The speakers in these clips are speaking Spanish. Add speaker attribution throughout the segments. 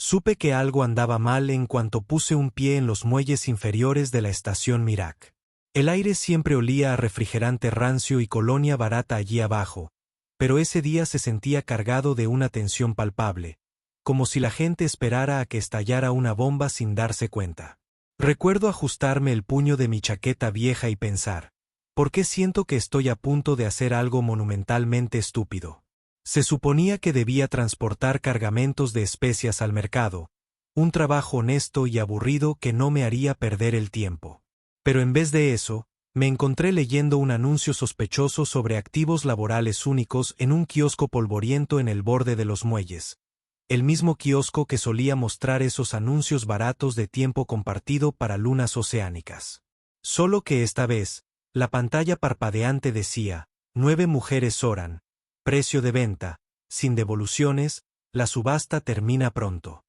Speaker 1: Supe que algo andaba mal en cuanto puse un pie en los muelles inferiores de la estación Mirac. El aire siempre olía a refrigerante rancio y colonia barata allí abajo, pero ese día se sentía cargado de una tensión palpable, como si la gente esperara a que estallara una bomba sin darse cuenta. Recuerdo ajustarme el puño de mi chaqueta vieja y pensar, ¿por qué siento que estoy a punto de hacer algo monumentalmente estúpido? Se suponía que debía transportar cargamentos de especias al mercado, un trabajo honesto y aburrido que no me haría perder el tiempo. Pero en vez de eso, me encontré leyendo un anuncio sospechoso sobre activos laborales únicos en un kiosco polvoriento en el borde de los muelles. El mismo kiosco que solía mostrar esos anuncios baratos de tiempo compartido para lunas oceánicas. Solo que esta vez, la pantalla parpadeante decía, 9 mujeres oran, precio de venta, sin devoluciones, la subasta termina pronto.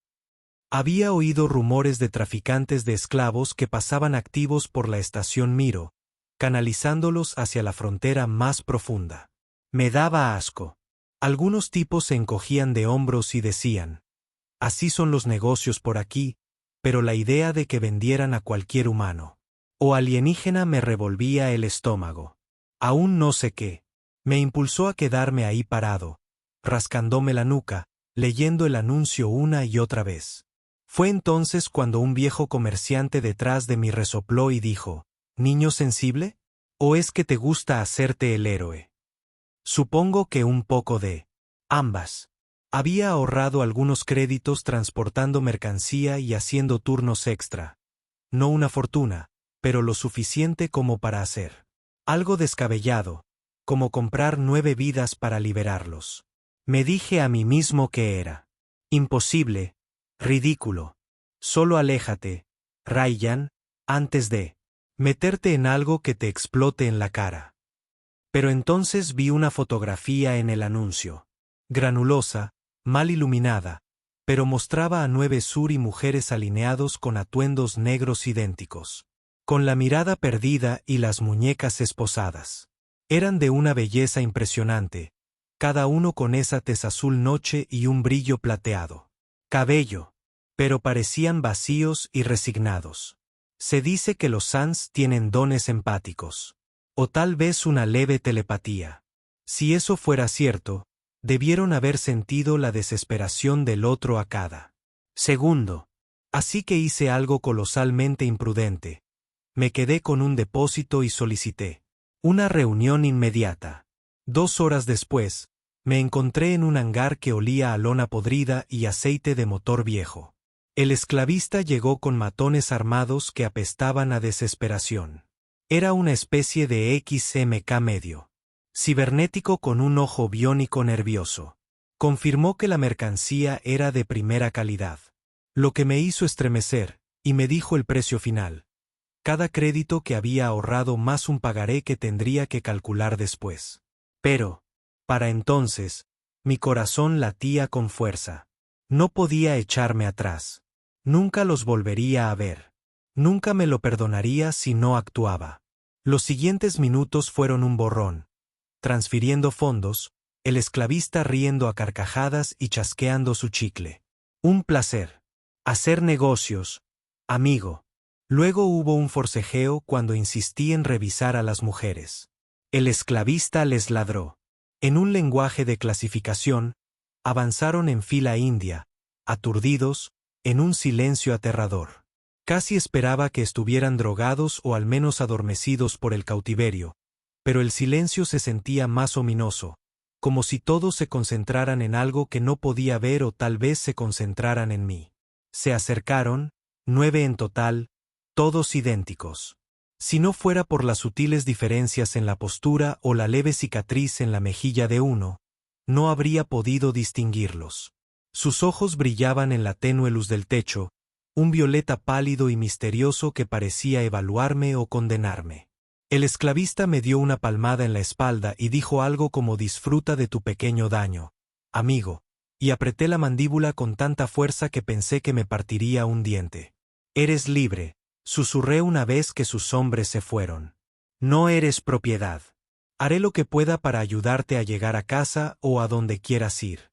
Speaker 1: Había oído rumores de traficantes de esclavos que pasaban activos por la estación Miro, canalizándolos hacia la frontera más profunda. Me daba asco. Algunos tipos se encogían de hombros y decían, así son los negocios por aquí, pero la idea de que vendieran a cualquier humano o alienígena me revolvía el estómago. Aún no sé qué. Me impulsó a quedarme ahí parado, rascándome la nuca, leyendo el anuncio una y otra vez. Fue entonces cuando un viejo comerciante detrás de mí resopló y dijo, ¿niño sensible? ¿O es que te gusta hacerte el héroe? Supongo que un poco de ambas. Había ahorrado algunos créditos transportando mercancía y haciendo turnos extra. No una fortuna, pero lo suficiente como para hacer algo descabellado, como comprar 9 vidas para liberarlos. Me dije a mí mismo que era imposible, ridículo. Solo aléjate, Ryan, antes de meterte en algo que te explote en la cara. Pero entonces vi una fotografía en el anuncio. Granulosa, mal iluminada, pero mostraba a 9 suri mujeres alineados con atuendos negros idénticos, con la mirada perdida y las muñecas esposadas. Eran de una belleza impresionante, cada uno con esa tez azul noche y un brillo plateado. Cabello. Pero parecían vacíos y resignados. Se dice que los Sans tienen dones empáticos. O tal vez una leve telepatía. Si eso fuera cierto, debieron haber sentido la desesperación del otro a cada segundo. Así que hice algo colosalmente imprudente. Me quedé con un depósito y solicité una reunión inmediata. 2 horas después, me encontré en un hangar que olía a lona podrida y aceite de motor viejo. El esclavista llegó con matones armados que apestaban a desesperación. Era una especie de XMK medio. Cibernético con un ojo biónico nervioso. Confirmó que la mercancía era de primera calidad. Lo que me hizo estremecer, y me dijo el precio final. Cada crédito que había ahorrado más un pagaré que tendría que calcular después. Pero, para entonces, mi corazón latía con fuerza. No podía echarme atrás. Nunca los volvería a ver. Nunca me lo perdonaría si no actuaba. Los siguientes minutos fueron un borrón. Transfiriendo fondos, el esclavista riendo a carcajadas y chasqueando su chicle. Un placer. Hacer negocios, amigo. Luego hubo un forcejeo cuando insistí en revisar a las mujeres. El esclavista les ladró. En un lenguaje de clasificación, avanzaron en fila india, aturdidos, en un silencio aterrador. Casi esperaba que estuvieran drogados o al menos adormecidos por el cautiverio, pero el silencio se sentía más ominoso, como si todos se concentraran en algo que no podía ver o tal vez se concentraran en mí. Se acercaron, 9 en total, todos idénticos. Si no fuera por las sutiles diferencias en la postura o la leve cicatriz en la mejilla de uno, no habría podido distinguirlos. Sus ojos brillaban en la tenue luz del techo, un violeta pálido y misterioso que parecía evaluarme o condenarme. El esclavista me dio una palmada en la espalda y dijo algo como disfruta de tu pequeño daño, amigo, y apreté la mandíbula con tanta fuerza que pensé que me partiría un diente. Eres libre, susurré una vez que sus hombres se fueron. No eres propiedad. Haré lo que pueda para ayudarte a llegar a casa o a donde quieras ir.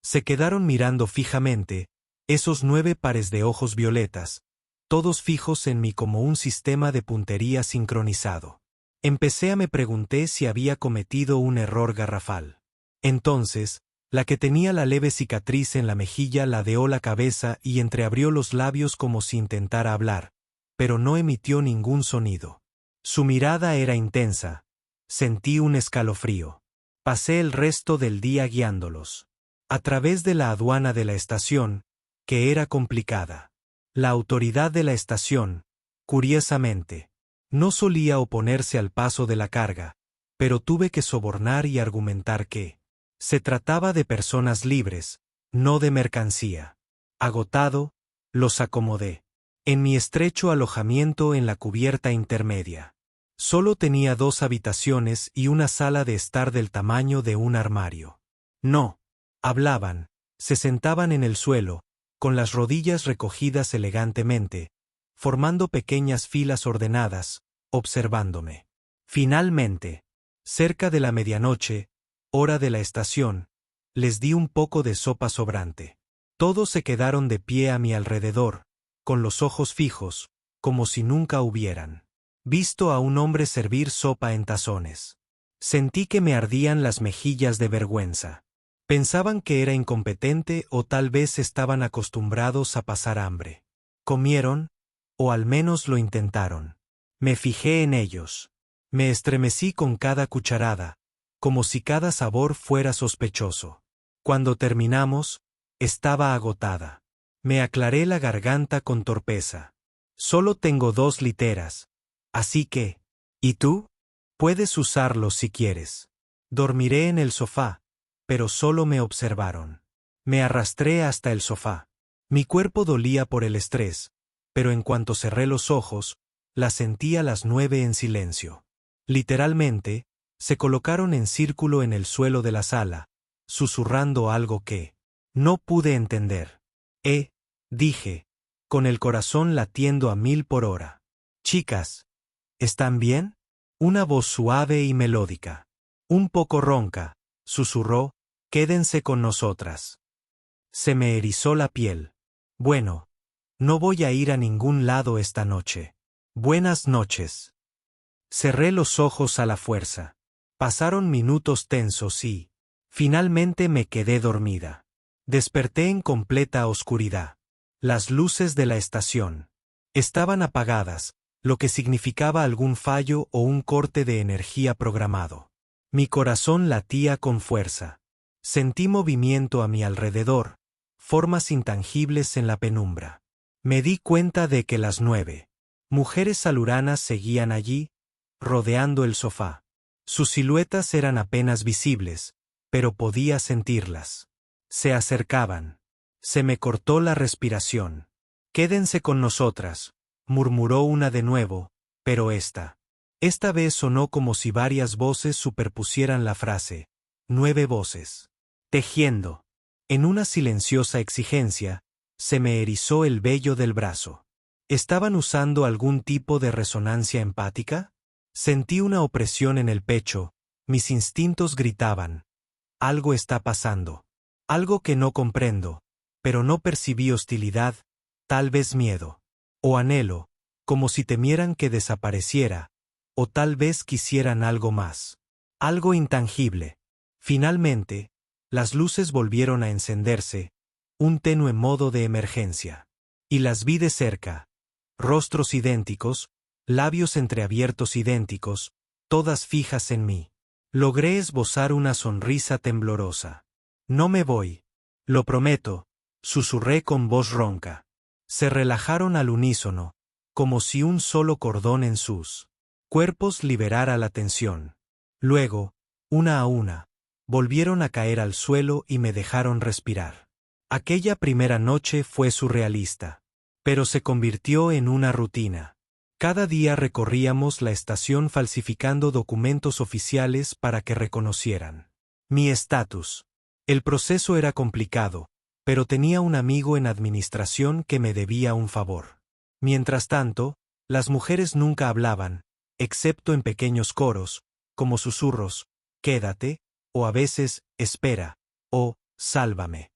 Speaker 1: Se quedaron mirando fijamente, Esos 9 pares de ojos violetas, todos fijos en mí como un sistema de puntería sincronizado. Me pregunté si había cometido un error garrafal. Entonces, la que tenía la leve cicatriz en la mejilla ladeó la cabeza y entreabrió los labios como si intentara hablar, pero no emitió ningún sonido. Su mirada era intensa. Sentí un escalofrío. Pasé el resto del día guiándolos. A través de la aduana de la estación, que era complicada. La autoridad de la estación, curiosamente, no solía oponerse al paso de la carga, pero tuve que sobornar y argumentar que se trataba de personas libres, no de mercancía. Agotado, los acomodé. En mi estrecho alojamiento en la cubierta intermedia. Solo tenía 2 habitaciones y una sala de estar del tamaño de un armario. No hablaban, se sentaban en el suelo, con las rodillas recogidas elegantemente, formando pequeñas filas ordenadas, observándome. Finalmente, cerca de la medianoche, hora de la estación, les di un poco de sopa sobrante. Todos se quedaron de pie a mi alrededor, con los ojos fijos, como si nunca hubieran visto a un hombre servir sopa en tazones. Sentí que me ardían las mejillas de vergüenza. Pensaban que era incompetente o tal vez estaban acostumbrados a pasar hambre. Comieron, o al menos lo intentaron. Me fijé en ellos. Me estremecí con cada cucharada, como si cada sabor fuera sospechoso. Cuando terminamos, estaba agotada. Me aclaré la garganta con torpeza. Solo tengo 2 literas. Así que, ¿y tú? Puedes usarlos si quieres. Dormiré en el sofá, pero solo me observaron. Me arrastré hasta el sofá. Mi cuerpo dolía por el estrés, pero en cuanto cerré los ojos, las sentí a las 9 en silencio. Literalmente, se colocaron en círculo en el suelo de la sala, susurrando algo que no pude entender. Dije, con el corazón latiendo a 1000 por hora. Chicas, ¿están bien? Una voz suave y melódica, un poco ronca, susurró, quédense con nosotras. Se me erizó la piel. Bueno, no voy a ir a ningún lado esta noche. Buenas noches. Cerré los ojos a la fuerza. Pasaron minutos tensos y, finalmente me quedé dormida. Desperté en completa oscuridad. Las luces de la estación estaban apagadas, lo que significaba algún fallo o un corte de energía programado. Mi corazón latía con fuerza. Sentí movimiento a mi alrededor, formas intangibles en la penumbra. Me di cuenta de que las 9 mujeres saluranas seguían allí, rodeando el sofá. Sus siluetas eran apenas visibles, pero podía sentirlas. Se acercaban. Se me cortó la respiración. Quédense con nosotras, murmuró una de nuevo, pero esta vez sonó como si varias voces superpusieran la frase. 9 voces. Tejiendo. En una silenciosa exigencia, se me erizó el vello del brazo. ¿Estaban usando algún tipo de resonancia empática? Sentí una opresión en el pecho, mis instintos gritaban. Algo está pasando. Algo que no comprendo, pero no percibí hostilidad, tal vez miedo. O anhelo, como si temieran que desapareciera, o tal vez quisieran algo más. Algo intangible. Finalmente, las luces volvieron a encenderse, un tenue modo de emergencia. Y las vi de cerca. Rostros idénticos, labios entreabiertos idénticos, todas fijas en mí. Logré esbozar una sonrisa temblorosa. No me voy. Lo prometo, susurré con voz ronca. Se relajaron al unísono, como si un solo cordón en sus cuerpos liberara la tensión. Luego, una a una, volvieron a caer al suelo y me dejaron respirar. Aquella primera noche fue surrealista, pero se convirtió en una rutina. Cada día recorríamos la estación falsificando documentos oficiales para que reconocieran mi estatus. El proceso era complicado, pero tenía un amigo en administración que me debía un favor. Mientras tanto, las mujeres nunca hablaban, excepto en pequeños coros, como susurros, quédate, o a veces, espera, o, sálvame.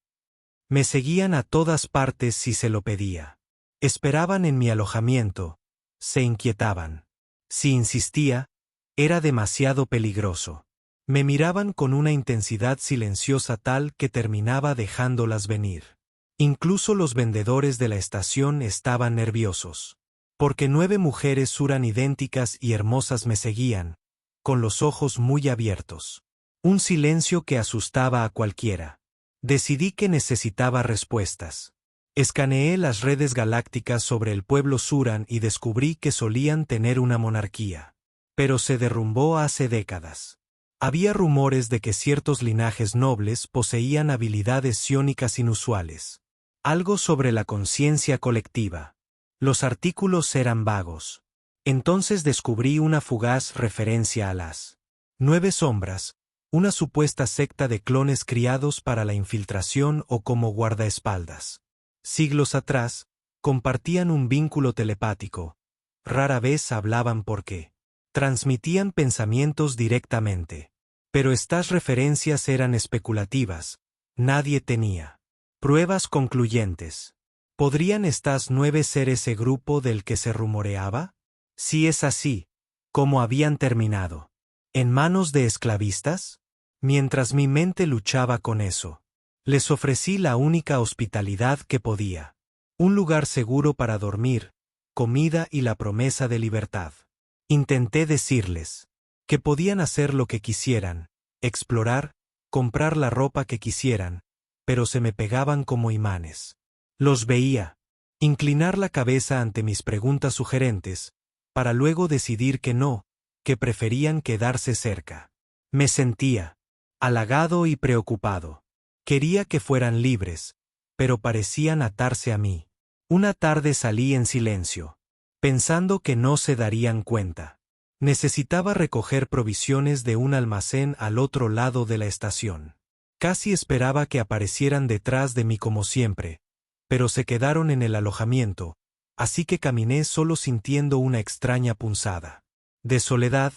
Speaker 1: Me seguían a todas partes si se lo pedía. Esperaban en mi alojamiento, se inquietaban. Si insistía, era demasiado peligroso. Me miraban con una intensidad silenciosa tal que terminaba dejándolas venir. Incluso los vendedores de la estación estaban nerviosos. Porque 9 mujeres suran idénticas y hermosas me seguían, con los ojos muy abiertos. Un silencio que asustaba a cualquiera. Decidí que necesitaba respuestas. Escaneé las redes galácticas sobre el pueblo Suran y descubrí que solían tener una monarquía. Pero se derrumbó hace décadas. Había rumores de que ciertos linajes nobles poseían habilidades psiónicas inusuales. Algo sobre la conciencia colectiva. Los artículos eran vagos. Entonces descubrí una fugaz referencia a las 9 sombras, una supuesta secta de clones criados para la infiltración o como guardaespaldas. Siglos atrás, compartían un vínculo telepático. Rara vez hablaban porque transmitían pensamientos directamente. Pero estas referencias eran especulativas. Nadie tenía pruebas concluyentes. ¿Podrían estas 9 ser ese grupo del que se rumoreaba? Si es así, ¿cómo habían terminado? ¿En manos de esclavistas? Mientras mi mente luchaba con eso, les ofrecí la única hospitalidad que podía. Un lugar seguro para dormir, comida y la promesa de libertad. Intenté decirles que podían hacer lo que quisieran, explorar, comprar la ropa que quisieran, pero se me pegaban como imanes. Los veía inclinar la cabeza ante mis preguntas sugerentes, para luego decidir que no, que preferían quedarse cerca. Me sentía halagado y preocupado. Quería que fueran libres, pero parecían atarse a mí. Una tarde salí en silencio, pensando que no se darían cuenta. Necesitaba recoger provisiones de un almacén al otro lado de la estación. Casi esperaba que aparecieran detrás de mí como siempre, pero se quedaron en el alojamiento, así que caminé solo sintiendo una extraña punzada de soledad,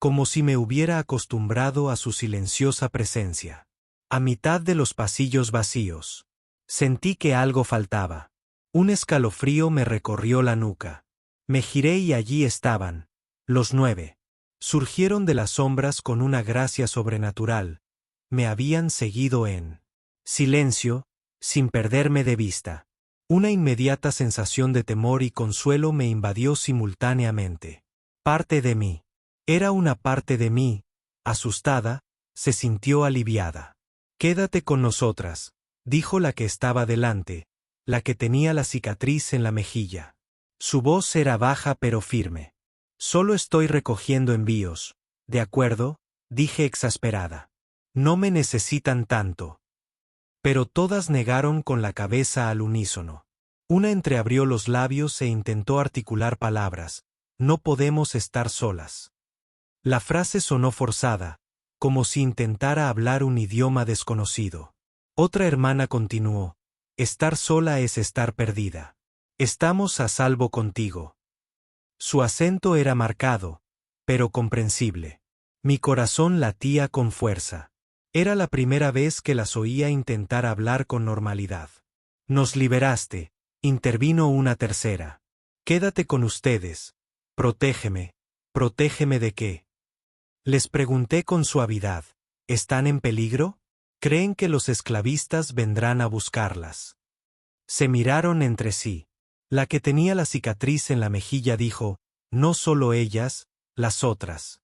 Speaker 1: como si me hubiera acostumbrado a su silenciosa presencia. A mitad de los pasillos vacíos, sentí que algo faltaba. Un escalofrío me recorrió la nuca. Me giré y allí estaban, los 9. Surgieron de las sombras con una gracia sobrenatural. Me habían seguido en silencio, sin perderme de vista. Una inmediata sensación de temor y consuelo me invadió simultáneamente. Parte de mí. Era una parte de mí, asustada, se sintió aliviada. «Quédate con nosotras», dijo la que estaba delante, la que tenía la cicatriz en la mejilla. Su voz era baja pero firme. «Solo estoy recogiendo envíos». «De acuerdo», dije exasperada. «No me necesitan tanto». Pero todas negaron con la cabeza al unísono. Una entreabrió los labios e intentó articular palabras. «No podemos estar solas». La frase sonó forzada, como si intentara hablar un idioma desconocido. Otra hermana continuó: «Estar sola es estar perdida. Estamos a salvo contigo». Su acento era marcado, pero comprensible. Mi corazón latía con fuerza. Era la primera vez que las oía intentar hablar con normalidad. «Nos liberaste», intervino una tercera. «Quédate con ustedes. Protégeme». «¿Protégeme de qué?». Les pregunté con suavidad. ¿Están en peligro? ¿Creen que los esclavistas vendrán a buscarlas? Se miraron entre sí. La que tenía la cicatriz en la mejilla dijo: «No solo ellas, las otras».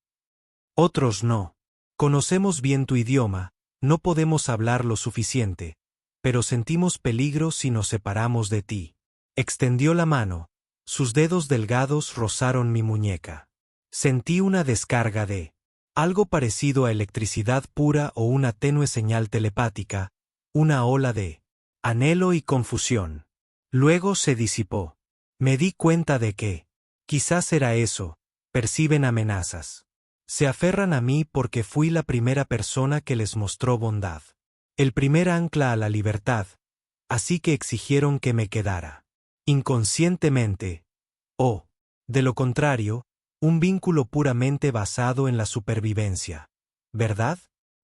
Speaker 1: «Otros no. Conocemos bien tu idioma, no podemos hablar lo suficiente, pero sentimos peligro si nos separamos de ti». Extendió la mano. Sus dedos delgados rozaron mi muñeca. Sentí una descarga de algo parecido a electricidad pura o una tenue señal telepática, una ola de anhelo y confusión. Luego se disipó. Me di cuenta de que, quizás era eso, perciben amenazas. Se aferran a mí porque fui la primera persona que les mostró bondad. El primer ancla a la libertad, así que exigieron que me quedara. Inconscientemente. O, de lo contrario, un vínculo puramente basado en la supervivencia. ¿Verdad?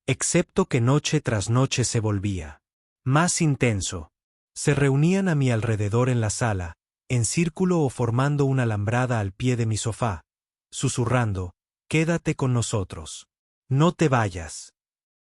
Speaker 1: Excepto que noche tras noche se volvía más intenso. Se reunían a mi alrededor en la sala, en círculo o formando una alambrada al pie de mi sofá, susurrando, «Quédate con nosotros. No te vayas».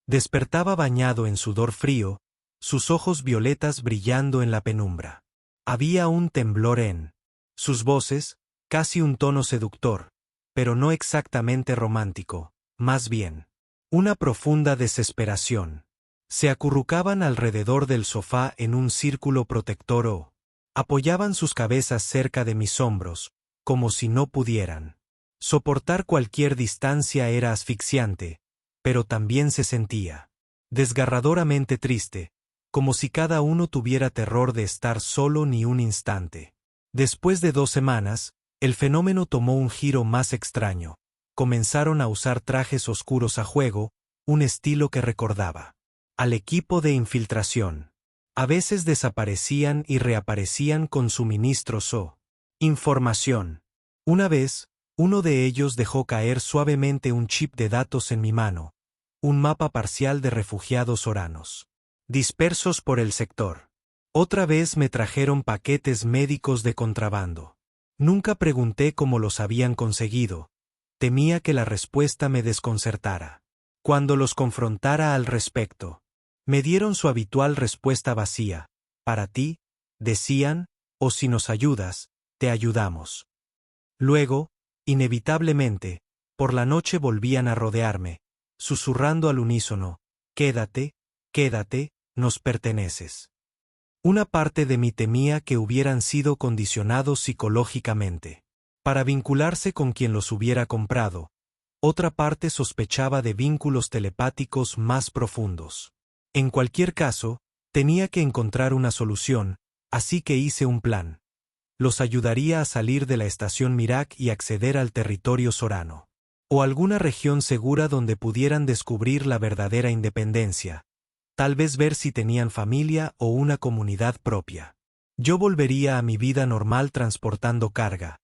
Speaker 1: Despertaba bañado en sudor frío, sus ojos violetas brillando en la penumbra. Había un temblor en sus voces, casi un tono seductor, pero no exactamente romántico, más bien una profunda desesperación. Se acurrucaban alrededor del sofá en un círculo protector o apoyaban sus cabezas cerca de mis hombros, como si no pudieran. Soportar cualquier distancia era asfixiante, pero también se sentía desgarradoramente triste, como si cada uno tuviera terror de estar solo ni un instante. Después de 2 semanas, el fenómeno tomó un giro más extraño. Comenzaron a usar trajes oscuros a juego, un estilo que recordaba al equipo de infiltración. A veces desaparecían y reaparecían con suministros o información. Una vez, uno de ellos dejó caer suavemente un chip de datos en mi mano, un mapa parcial de refugiados oranos, dispersos por el sector. Otra vez me trajeron paquetes médicos de contrabando. Nunca pregunté cómo los habían conseguido. Temía que la respuesta me desconcertara. Cuando los confrontara al respecto, me dieron su habitual respuesta vacía. Para ti, decían, o si nos ayudas, te ayudamos. Luego, inevitablemente, por la noche volvían a rodearme, susurrando al unísono, quédate, quédate, nos perteneces. Una parte de mí temía que hubieran sido condicionados psicológicamente para vincularse con quien los hubiera comprado. Otra parte sospechaba de vínculos telepáticos más profundos. En cualquier caso, tenía que encontrar una solución, así que hice un plan. Los ayudaría a salir de la estación Mirak y acceder al territorio sorano, o alguna región segura donde pudieran descubrir la verdadera independencia, tal vez ver si tenían familia o una comunidad propia. Yo volvería a mi vida normal transportando carga.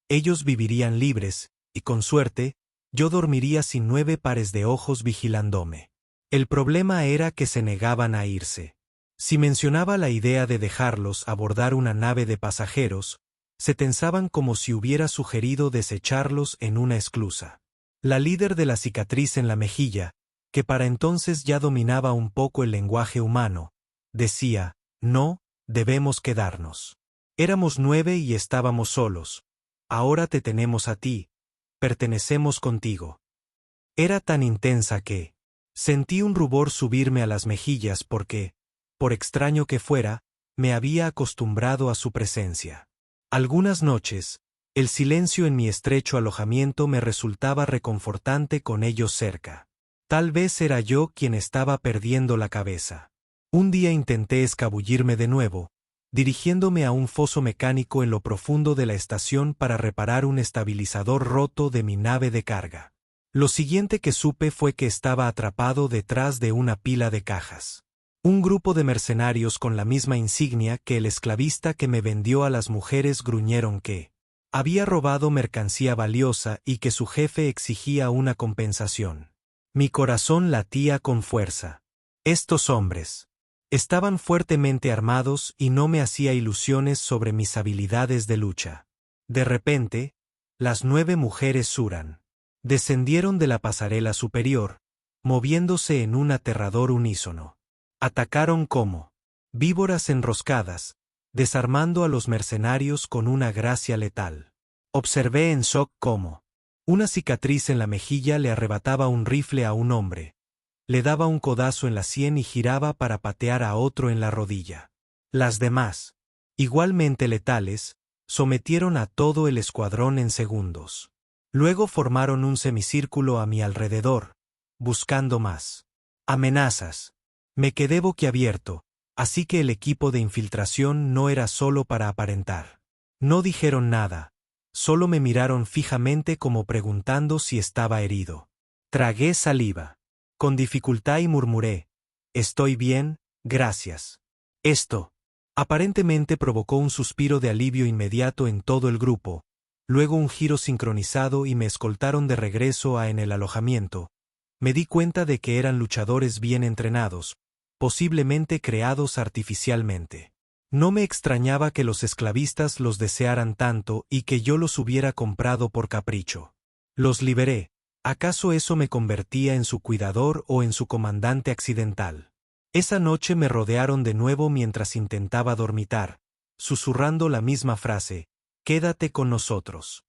Speaker 1: Ellos vivirían libres, y con suerte, yo dormiría sin 9 pares de ojos vigilándome. El problema era que se negaban a irse. Si mencionaba la idea de dejarlos abordar una nave de pasajeros, se tensaban como si hubiera sugerido desecharlos en una esclusa. La líder de la cicatriz en la mejilla, que para entonces ya dominaba un poco el lenguaje humano, decía, no, debemos quedarnos. Éramos 9 y estábamos solos. Ahora te tenemos a ti, pertenecemos contigo. Era tan intensa que sentí un rubor subirme a las mejillas porque, por extraño que fuera, me había acostumbrado a su presencia. Algunas noches, el silencio en mi estrecho alojamiento me resultaba reconfortante con ellos cerca. Tal vez era yo quien estaba perdiendo la cabeza. Un día intenté escabullirme de nuevo, dirigiéndome a un foso mecánico en lo profundo de la estación para reparar un estabilizador roto de mi nave de carga. Lo siguiente que supe fue que estaba atrapado detrás de una pila de cajas. Un grupo de mercenarios con la misma insignia que el esclavista que me vendió a las mujeres gruñeron que había robado mercancía valiosa y que su jefe exigía una compensación. Mi corazón latía con fuerza. Estos hombres estaban fuertemente armados y no me hacía ilusiones sobre mis habilidades de lucha. De repente, las 9 mujeres Suran descendieron de la pasarela superior, moviéndose en un aterrador unísono. Atacaron como víboras enroscadas, desarmando a los mercenarios con una gracia letal. Observé en shock cómo una cicatriz en la mejilla le arrebataba un rifle a un hombre, le daba un codazo en la sien y giraba para patear a otro en la rodilla. Las demás, igualmente letales, sometieron a todo el escuadrón en segundos. Luego formaron un semicírculo a mi alrededor, buscando más amenazas. Me quedé boquiabierto, así que el equipo de infiltración no era solo para aparentar. No dijeron nada, solo me miraron fijamente como preguntando si estaba herido. Tragué saliva. Con dificultad y murmuré, «Estoy bien, gracias». Esto, aparentemente provocó un suspiro de alivio inmediato en todo el grupo, luego un giro sincronizado y me escoltaron de regreso en el alojamiento. Me di cuenta de que eran luchadores bien entrenados, posiblemente creados artificialmente. No me extrañaba que los esclavistas los desearan tanto y que yo los hubiera comprado por capricho. Los liberé. ¿Acaso eso me convertía en su cuidador o en su comandante accidental? Esa noche me rodearon de nuevo mientras intentaba dormitar, susurrando la misma frase, «Quédate con nosotros».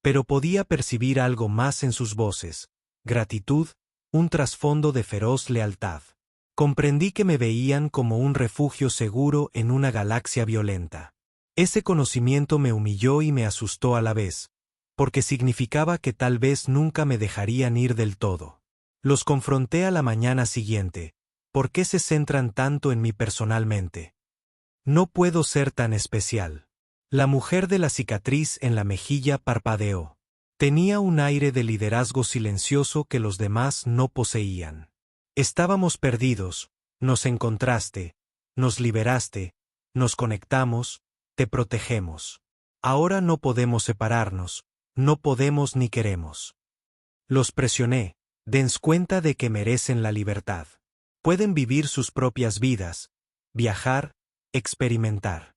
Speaker 1: Pero podía percibir algo más en sus voces, gratitud, un trasfondo de feroz lealtad. Comprendí que me veían como un refugio seguro en una galaxia violenta. Ese conocimiento me humilló y me asustó a la vez, porque significaba que tal vez nunca me dejarían ir del todo. Los confronté a la mañana siguiente. ¿Por qué se centran tanto en mí personalmente? No puedo ser tan especial. La mujer de la cicatriz en la mejilla parpadeó. Tenía un aire de liderazgo silencioso que los demás no poseían. Estábamos perdidos, nos encontraste, nos liberaste, nos conectamos, te protegemos. Ahora no podemos separarnos, no podemos ni queremos. Los presioné, dense cuenta de que merecen la libertad. Pueden vivir sus propias vidas, viajar, experimentar.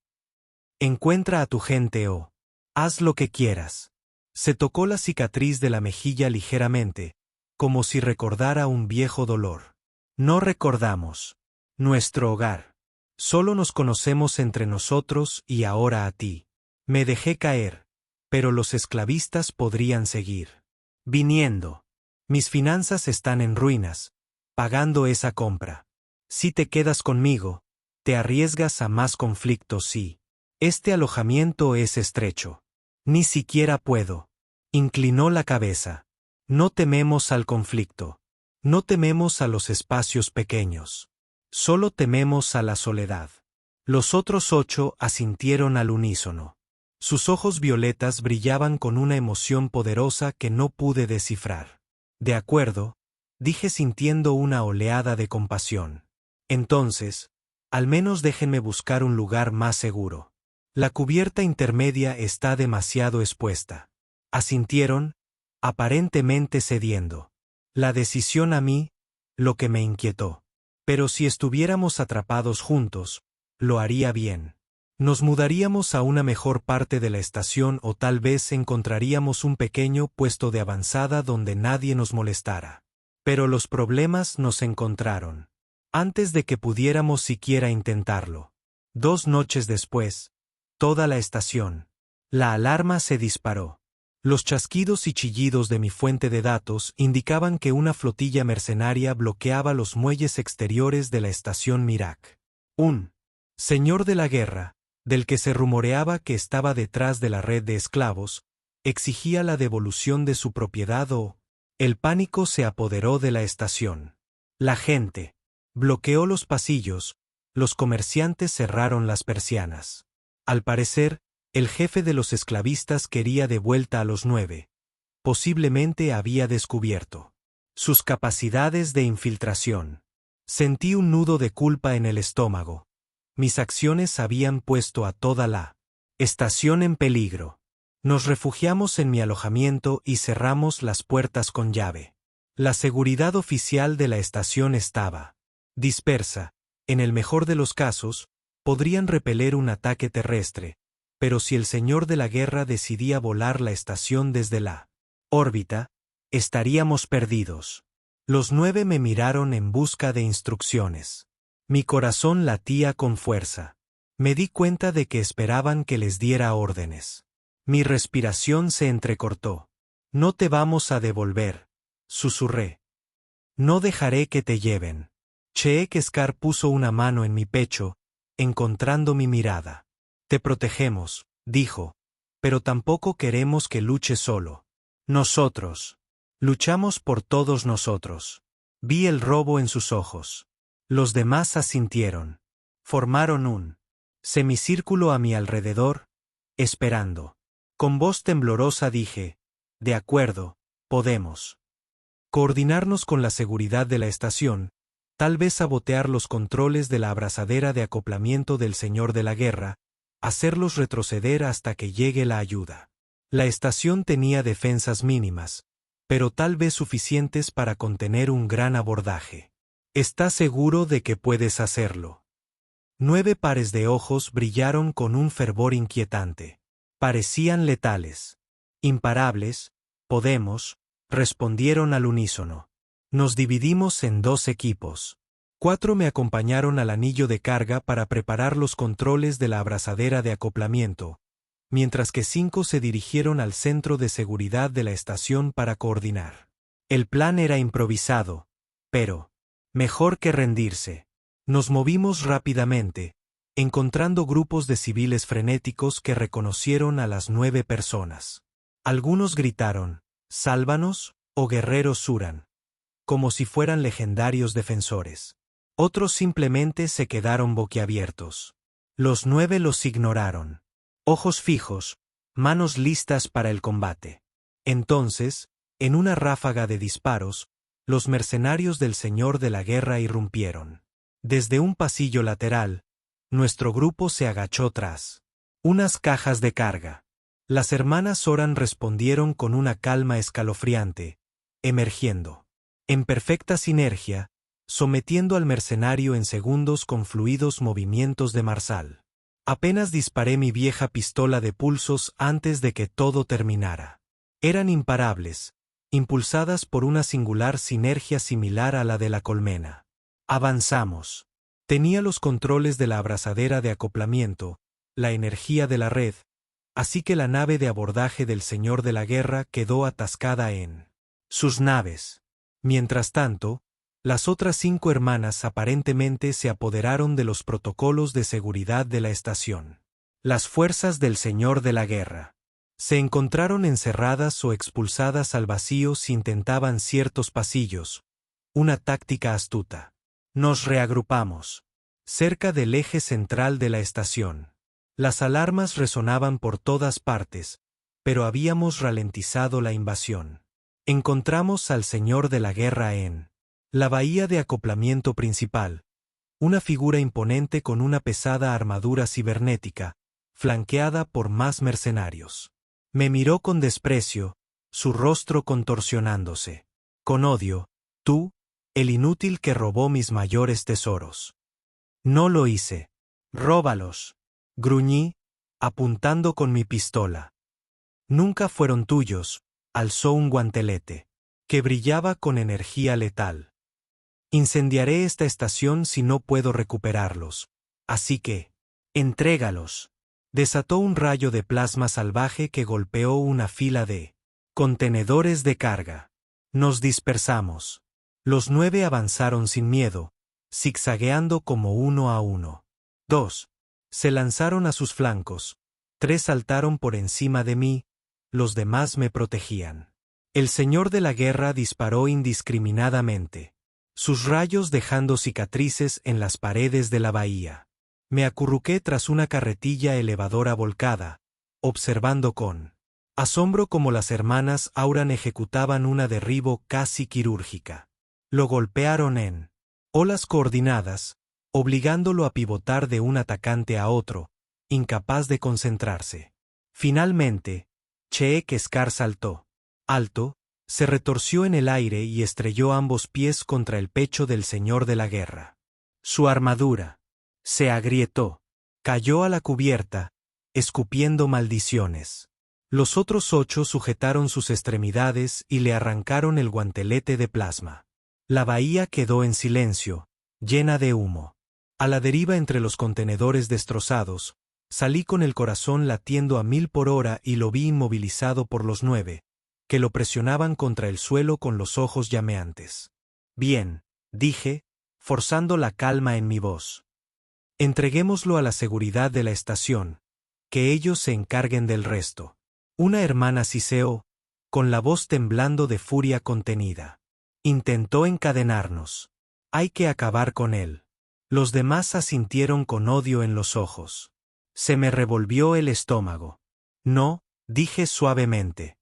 Speaker 1: Encuentra a tu gente o haz lo que quieras. Se tocó la cicatriz de la mejilla ligeramente, como si recordara un viejo dolor. No recordamos nuestro hogar. Solo nos conocemos entre nosotros y ahora a ti. Me dejé caer, pero los esclavistas podrían seguir viniendo. Mis finanzas están en ruinas, pagando esa compra. Si te quedas conmigo, te arriesgas a más conflictos. Sí. Este alojamiento es estrecho. Ni siquiera puedo. Inclinó la cabeza. No tememos al conflicto. No tememos a los espacios pequeños. Solo tememos a la soledad. Los otros 8 asintieron al unísono. Sus ojos violetas brillaban con una emoción poderosa que no pude descifrar. De acuerdo, dije sintiendo una oleada de compasión. Entonces, al menos déjenme buscar un lugar más seguro. La cubierta intermedia está demasiado expuesta. Asintieron, aparentemente cediendo. La decisión a mí, lo que me inquietó. Pero si estuviéramos atrapados juntos, lo haría bien. Nos mudaríamos a una mejor parte de la estación o tal vez encontraríamos un pequeño puesto de avanzada donde nadie nos molestara. Pero los problemas nos encontraron. Antes de que pudiéramos siquiera intentarlo. 2 noches después, toda la estación. La alarma se disparó. Los chasquidos y chillidos de mi fuente de datos indicaban que una flotilla mercenaria bloqueaba los muelles exteriores de la estación Mirak. Un señor de la guerra, del que se rumoreaba que estaba detrás de la red de esclavos, exigía la devolución de su propiedad o... El pánico se apoderó de la estación. La gente bloqueó los pasillos, los comerciantes cerraron las persianas. Al parecer, el jefe de los esclavistas quería de vuelta a los 9. Posiblemente había descubierto sus capacidades de infiltración. Sentí un nudo de culpa en el estómago. Mis acciones habían puesto a toda la estación en peligro. Nos refugiamos en mi alojamiento y cerramos las puertas con llave. La seguridad oficial de la estación estaba dispersa. En el mejor de los casos, podrían repeler un ataque terrestre, pero si el señor de la guerra decidía volar la estación desde la órbita, estaríamos perdidos. Los 9 me miraron en busca de instrucciones. Mi corazón latía con fuerza. Me di cuenta de que esperaban que les diera órdenes. Mi respiración se entrecortó. No te vamos a devolver, susurré. No dejaré que te lleven. Cheek Scar puso una mano en mi pecho, encontrando mi mirada. Te protegemos, dijo, pero tampoco queremos que luches solo. Nosotros luchamos por todos nosotros. Vi el robo en sus ojos. Los demás asintieron. Formaron un semicírculo a mi alrededor, esperando. Con voz temblorosa dije, de acuerdo, podemos coordinarnos con la seguridad de la estación, tal vez sabotear los controles de la abrazadera de acoplamiento del señor de la guerra, hacerlos retroceder hasta que llegue la ayuda. La estación tenía defensas mínimas, pero tal vez suficientes para contener un gran abordaje. ¿Estás seguro de que puedes hacerlo? 9 pares de ojos brillaron con un fervor inquietante. Parecían letales. Imparables, podemos, respondieron al unísono. Nos dividimos en 2 equipos. 4 me acompañaron al anillo de carga para preparar los controles de la abrazadera de acoplamiento, mientras que 5 se dirigieron al centro de seguridad de la estación para coordinar. El plan era improvisado, pero mejor que rendirse. Nos movimos rápidamente, encontrando grupos de civiles frenéticos que reconocieron a las 9 personas. Algunos gritaron, «¡Sálvanos!» o «Guerreros Suran», como si fueran legendarios defensores. Otros simplemente se quedaron boquiabiertos. Los 9 los ignoraron. Ojos fijos, manos listas para el combate. Entonces, en una ráfaga de disparos, los mercenarios del Señor de la Guerra irrumpieron. Desde un pasillo lateral, nuestro grupo se agachó tras unas cajas de carga. Las hermanas Soran respondieron con una calma escalofriante, emergiendo, en perfecta sinergia, sometiendo al mercenario en segundos con fluidos movimientos de marsal. Apenas disparé mi vieja pistola de pulsos antes de que todo terminara. Eran imparables, impulsadas por una singular sinergia similar a la de la colmena. Avanzamos. Tenía los controles de la abrazadera de acoplamiento, la energía de la red, así que la nave de abordaje del Señor de la Guerra quedó atascada en sus naves. Mientras tanto, las otras 5 hermanas aparentemente se apoderaron de los protocolos de seguridad de la estación. Las fuerzas del Señor de la Guerra se encontraron encerradas o expulsadas al vacío si intentaban ciertos pasillos, una táctica astuta. Nos reagrupamos, cerca del eje central de la estación. Las alarmas resonaban por todas partes, pero habíamos ralentizado la invasión. Encontramos al Señor de la Guerra en la bahía de acoplamiento principal, una figura imponente con una pesada armadura cibernética, flanqueada por más mercenarios. Me miró con desprecio, su rostro contorsionándose. Con odio, tú, el inútil que robó mis mayores tesoros. No lo hice. Róbalos. Gruñí, apuntando con mi pistola. Nunca fueron tuyos, alzó un guantelete, que brillaba con energía letal. Incendiaré esta estación si no puedo recuperarlos. Así que, entrégalos. Desató un rayo de plasma salvaje que golpeó una fila de contenedores de carga. Nos dispersamos. Los 9 avanzaron sin miedo, zigzagueando como uno a uno. 2. Se lanzaron a sus flancos. 3 saltaron por encima de mí, los demás me protegían. El Señor de la Guerra disparó indiscriminadamente, sus rayos dejando cicatrices en las paredes de la bahía. Me acurruqué tras una carretilla elevadora volcada, observando con asombro cómo las hermanas Auran ejecutaban una derribo casi quirúrgica. Lo golpearon en olas coordinadas, obligándolo a pivotar de un atacante a otro, incapaz de concentrarse. Finalmente, Cheek-Skar saltó alto, se retorció en el aire y estrelló ambos pies contra el pecho del Señor de la Guerra. Su armadura se agrietó, cayó a la cubierta, escupiendo maldiciones. Los otros 8 sujetaron sus extremidades y le arrancaron el guantelete de plasma. La bahía quedó en silencio, llena de humo. A la deriva entre los contenedores destrozados, salí con el corazón latiendo a 1000 por hora y lo vi inmovilizado por los 9, que lo presionaban contra el suelo con los ojos llameantes. Bien, dije, forzando la calma en mi voz. Entreguémoslo a la seguridad de la estación, que ellos se encarguen del resto. Una hermana siseó, con la voz temblando de furia contenida. Intentó encadenarnos. Hay que acabar con él. Los demás asintieron con odio en los ojos. Se me revolvió el estómago. No, dije suavemente.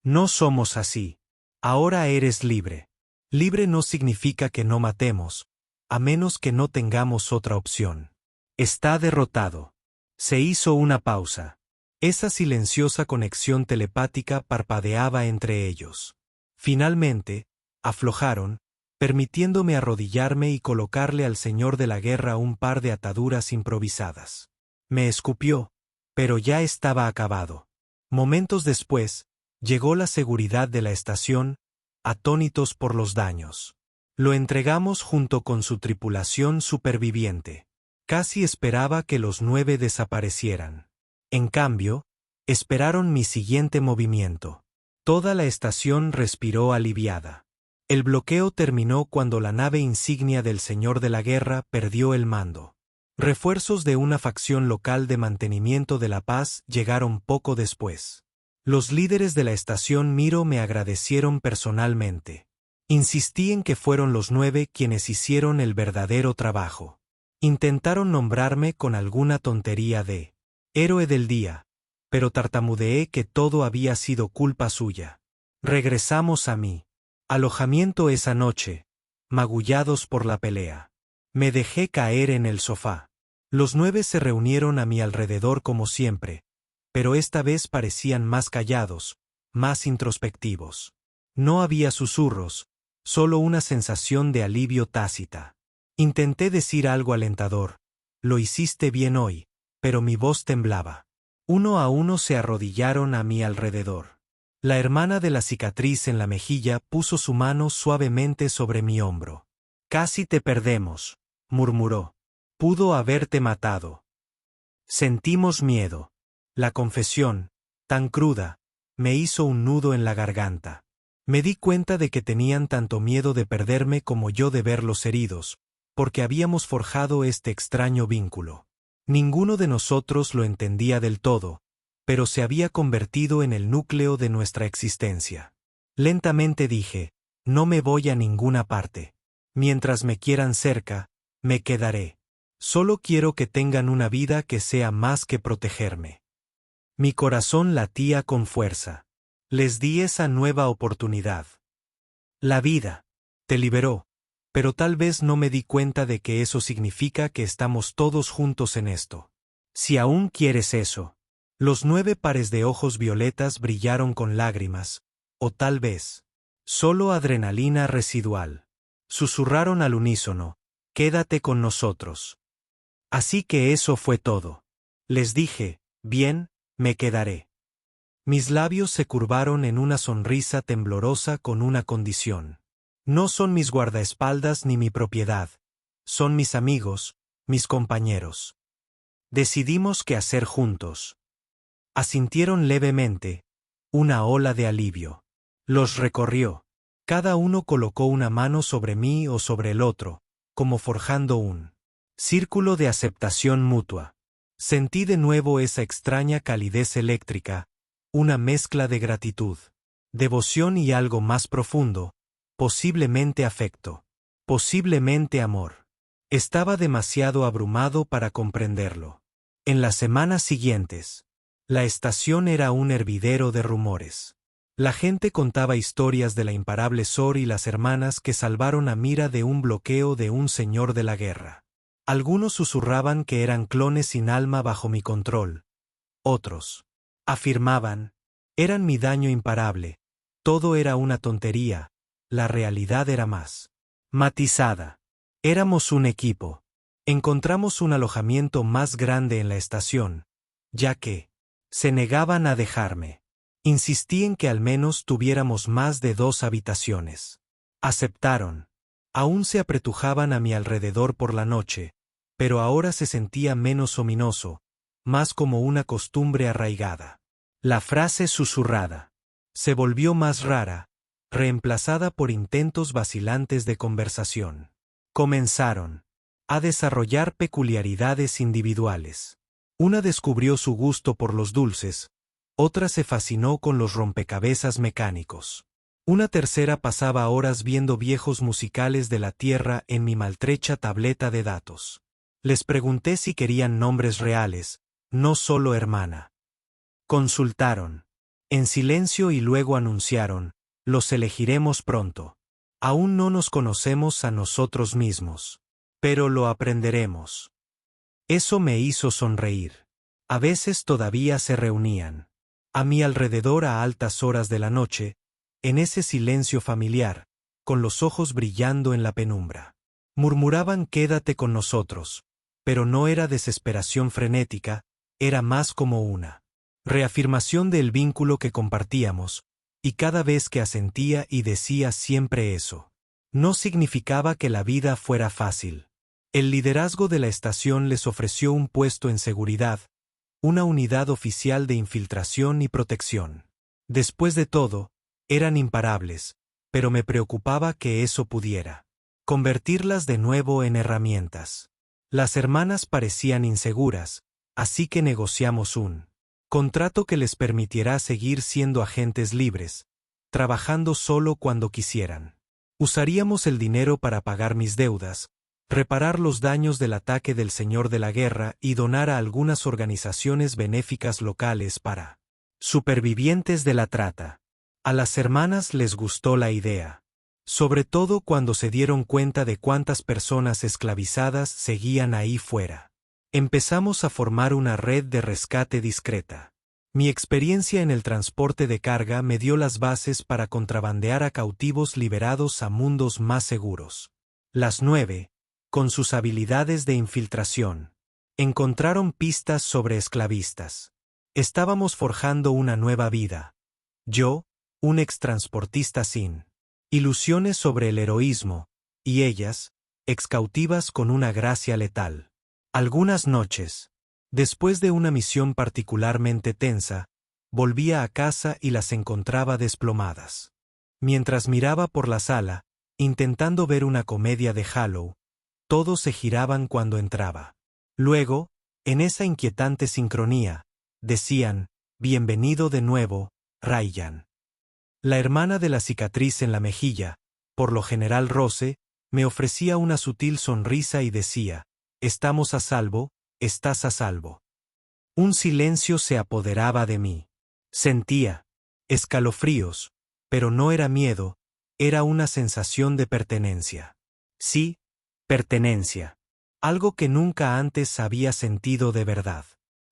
Speaker 1: No somos así. Ahora eres libre. Libre no significa que no matemos, a menos que no tengamos otra opción. Está derrotado. Se hizo una pausa. Esa silenciosa conexión telepática parpadeaba entre ellos. Finalmente, aflojaron, permitiéndome arrodillarme y colocarle al señor de la guerra un par de ataduras improvisadas. Me escupió, pero ya estaba acabado. Momentos después, llegó la seguridad de la estación, atónitos por los daños. Lo entregamos junto con su tripulación superviviente. Casi esperaba que los 9 desaparecieran. En cambio, esperaron mi siguiente movimiento. Toda la estación respiró aliviada. El bloqueo terminó cuando la nave insignia del señor de la guerra perdió el mando. Refuerzos de una facción local de mantenimiento de la paz llegaron poco después. Los líderes de la estación Miro me agradecieron personalmente. Insistí en que fueron los 9 quienes hicieron el verdadero trabajo. Intentaron nombrarme con alguna tontería de héroe del día, pero tartamudeé que todo había sido culpa suya. Regresamos a mi alojamiento esa noche, magullados por la pelea. Me dejé caer en el sofá. Los 9 se reunieron a mi alrededor como siempre, pero esta vez parecían más callados, más introspectivos. No había susurros, solo una sensación de alivio tácita. Intenté decir algo alentador. Lo hiciste bien hoy, pero mi voz temblaba. Uno a uno se arrodillaron a mi alrededor. La hermana de la cicatriz en la mejilla puso su mano suavemente sobre mi hombro. Casi te perdemos, murmuró. Pudo haberte matado. Sentimos miedo. La confesión, tan cruda, me hizo un nudo en la garganta. Me di cuenta de que tenían tanto miedo de perderme como yo de verlos heridos, porque habíamos forjado este extraño vínculo. Ninguno de nosotros lo entendía del todo, pero se había convertido en el núcleo de nuestra existencia. Lentamente dije, no me voy a ninguna parte. Mientras me quieran cerca, me quedaré. Solo quiero que tengan una vida que sea más que protegerme. Mi corazón latía con fuerza. Les di esa nueva oportunidad. La vida te liberó, pero tal vez no me di cuenta de que eso significa que estamos todos juntos en esto. Si aún quieres eso. Los 9 pares de ojos violetas brillaron con lágrimas, o tal vez, solo adrenalina residual. Susurraron al unísono, quédate con nosotros. Así que eso fue todo. Les dije, bien, me quedaré. Mis labios se curvaron en una sonrisa temblorosa con una condición. No son mis guardaespaldas ni mi propiedad. Son mis amigos, mis compañeros. Decidimos qué hacer juntos. Asintieron levemente, una ola de alivio. Los recorrió. Cada uno colocó una mano sobre mí o sobre el otro, como forjando un círculo de aceptación mutua. Sentí de nuevo esa extraña calidez eléctrica, una mezcla de gratitud, devoción y algo más profundo, posiblemente afecto, posiblemente amor. Estaba demasiado abrumado para comprenderlo. En las semanas siguientes, la estación era un hervidero de rumores. La gente contaba historias de la imparable Sor y las hermanas que salvaron a Mira de un bloqueo de un señor de la guerra. Algunos susurraban que eran clones sin alma bajo mi control. Otros afirmaban, eran mi daño imparable. Todo era una tontería, la realidad era más matizada. Éramos un equipo. Encontramos un alojamiento más grande en la estación, ya que se negaban a dejarme. Insistí en que al menos tuviéramos más de 2 habitaciones. Aceptaron. Aún se apretujaban a mi alrededor por la noche, pero ahora se sentía menos ominoso, más como una costumbre arraigada. La frase susurrada se volvió más rara, reemplazada por intentos vacilantes de conversación. Comenzaron a desarrollar peculiaridades individuales. Una descubrió su gusto por los dulces, otra se fascinó con los rompecabezas mecánicos. Una tercera pasaba horas viendo viejos musicales de la Tierra en mi maltrecha tableta de datos. Les pregunté si querían nombres reales, no solo hermana. Consultaron. En silencio y luego anunciaron, los elegiremos pronto. Aún no nos conocemos a nosotros mismos. Pero lo aprenderemos. Eso me hizo sonreír. A veces todavía se reunían. A mi alrededor a altas horas de la noche, en ese silencio familiar, con los ojos brillando en la penumbra. Murmuraban «Quédate con nosotros», pero no era desesperación frenética, era más como una reafirmación del vínculo que compartíamos, y cada vez que asentía y decía siempre eso, no significaba que la vida fuera fácil. El liderazgo de la estación les ofreció un puesto en seguridad, una unidad oficial de infiltración y protección. Después de todo, eran imparables, pero me preocupaba que eso pudiera convertirlas de nuevo en herramientas. Las hermanas parecían inseguras, así que negociamos un contrato que les permitiera seguir siendo agentes libres, trabajando solo cuando quisieran. Usaríamos el dinero para pagar mis deudas, reparar los daños del ataque del Señor de la Guerra y donar a algunas organizaciones benéficas locales para supervivientes de la trata. A las hermanas les gustó la idea, sobre todo cuando se dieron cuenta de cuántas personas esclavizadas seguían ahí fuera. Empezamos a formar una red de rescate discreta. Mi experiencia en el transporte de carga me dio las bases para contrabandear a cautivos liberados a mundos más seguros. Las 9, con sus habilidades de infiltración, encontraron pistas sobre esclavistas. Estábamos forjando una nueva vida. Yo, un extransportista sin ilusiones sobre el heroísmo, y ellas, excautivas con una gracia letal. Algunas noches, después de una misión particularmente tensa, volvía a casa y las encontraba desplomadas. Mientras miraba por la sala, intentando ver una comedia de Hallow, todos se giraban cuando entraba. Luego, en esa inquietante sincronía, decían, «Bienvenido de nuevo, Ryan». La hermana de la cicatriz en la mejilla, por lo general Rose, me ofrecía una sutil sonrisa y decía, «Estamos a salvo, estás a salvo». Un silencio se apoderaba de mí. Sentía escalofríos, pero no era miedo, era una sensación de pertenencia. Sí, pertenencia. Algo que nunca antes había sentido de verdad.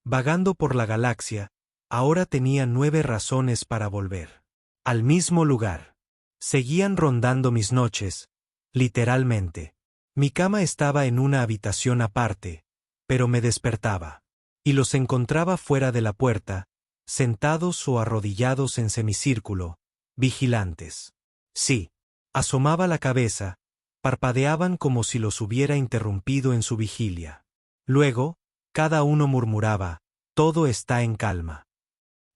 Speaker 1: Vagando por la galaxia, ahora tenía 9 razones para volver. Al mismo lugar. Seguían rondando mis noches, literalmente. Mi cama estaba en una habitación aparte, pero me despertaba. Y los encontraba fuera de la puerta, sentados o arrodillados en semicírculo, vigilantes. Sí. Asomaba la cabeza, parpadeaban como si los hubiera interrumpido en su vigilia. Luego, cada uno murmuraba, «Todo está en calma.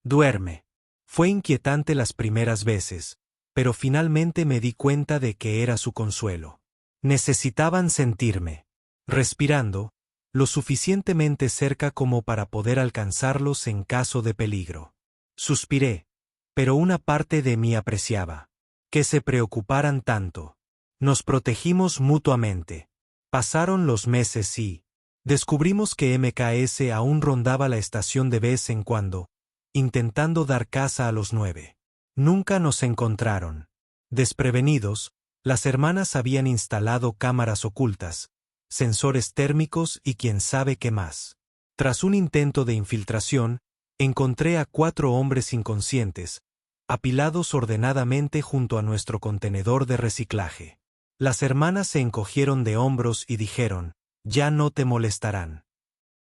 Speaker 1: Duerme». Fue inquietante las primeras veces, pero finalmente me di cuenta de que era su consuelo. Necesitaban sentirme, respirando, lo suficientemente cerca como para poder alcanzarlos en caso de peligro. Suspiré, pero una parte de mí apreciaba que se preocuparan tanto. Nos protegimos mutuamente. Pasaron los meses y descubrimos que MKS aún rondaba la estación de vez en cuando, intentando dar caza a los 9. Nunca nos encontraron. Desprevenidos, las hermanas habían instalado cámaras ocultas, sensores térmicos y quién sabe qué más. Tras un intento de infiltración, encontré a 4 hombres inconscientes, apilados ordenadamente junto a nuestro contenedor de reciclaje. Las hermanas se encogieron de hombros y dijeron, «Ya no te molestarán».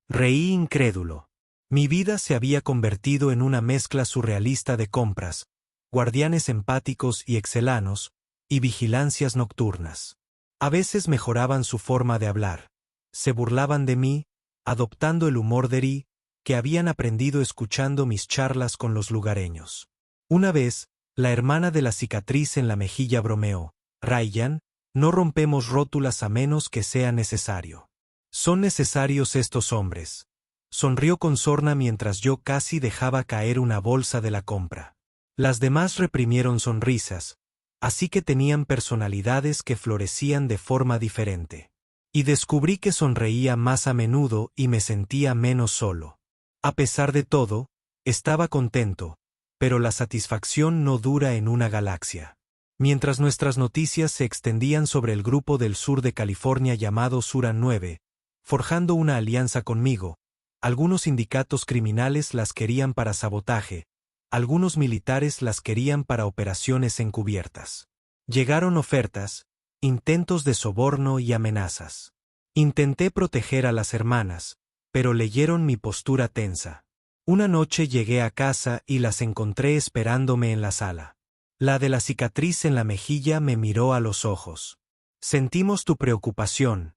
Speaker 1: Reí incrédulo. Mi vida se había convertido en una mezcla surrealista de compras, guardianes empáticos y excelanos, y vigilancias nocturnas. A veces mejoraban su forma de hablar. Se burlaban de mí, adoptando el humor de Ri, que habían aprendido escuchando mis charlas con los lugareños. Una vez, la hermana de la cicatriz en la mejilla bromeó, «Ryan, no rompemos rótulas a menos que sea necesario». «Son necesarios estos hombres». Sonrió con sorna mientras yo casi dejaba caer una bolsa de la compra. Las demás reprimieron sonrisas, así que tenían personalidades que florecían de forma diferente. Y descubrí que sonreía más a menudo y me sentía menos solo. A pesar de todo, estaba contento, pero la satisfacción no dura en una galaxia. Mientras nuestras noticias se extendían sobre el grupo del sur de California llamado Suran 9, forjando una alianza conmigo, algunos sindicatos criminales las querían para sabotaje, algunos militares las querían para operaciones encubiertas. Llegaron ofertas, intentos de soborno y amenazas. Intenté proteger a las hermanas, pero leyeron mi postura tensa. Una noche llegué a casa y las encontré esperándome en la sala. La de la cicatriz en la mejilla me miró a los ojos. Sentimos tu preocupación,